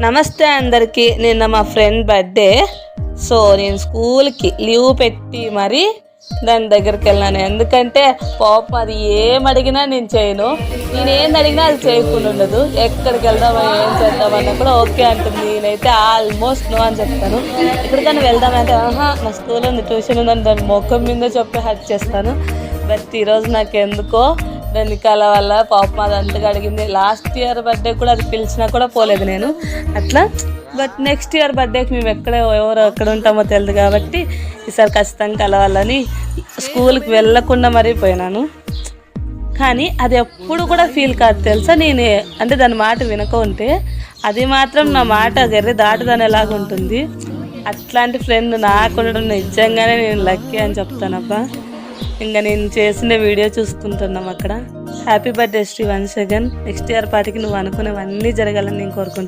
నమస్తే అందరికీ. నిన్న మా ఫ్రెండ్ బర్త్డే. సో నేను స్కూల్కి లీవ్ పెట్టి మరి దాని దగ్గరికి వెళ్ళాను. ఎందుకంటే పాపం అది ఏం అడిగినా నేను చేయను, నేను ఏం అడిగినా అది చేయకుండా ఉండదు. ఎక్కడికి వెళ్దామని ఏం చేద్దామన్నా కూడా ఓకే అంటుంది. నేనైతే ఆల్మోస్ట్ నో అని చెప్తాను. ఎక్కడికైనా వెళ్దామంటే నా స్కూల్ ఉంది, ట్యూషన్ ఉందని దాని ముఖం మీద చెప్పి హట్ చేస్తాను. బట్ ఈరోజు నాకు ఎందుకో వెనకాల వల్ల పాపం అది అంతగా అడిగింది. లాస్ట్ ఇయర్ బర్త్డే కూడా అది పిలిచినా కూడా పోలేదు నేను అట్లా. బట్ నెక్స్ట్ ఇయర్ బర్త్డేకి మేము ఎవరు ఎక్కడ ఉంటామో తెలియదు కాబట్టి ఈసారి ఖచ్చితంగా కలవాలని స్కూల్కి వెళ్ళకుండా మరీ పోయినాను. కానీ అది ఎప్పుడు కూడా ఫీల్ కాదు తెలుసా. నేను అంటే దాని మాట వినక ఉంటే అది మాత్రం నా మాట గర్రె దాటుదానేలాగా ఉంటుంది. అట్లాంటి ఫ్రెండ్ నాకు ఉండడం నిజంగానే నేను లక్కీ అని చెప్తానబ్బా. ఇంకా నేను చేసిన వీడియో చూసుకుంటున్నాం అక్కడ. Happy birthday Sri once again. Next year పార్టీకి నువ్వు అనుకునేవన్నీ జరగాలని నేను కోరుకుంటున్నాను.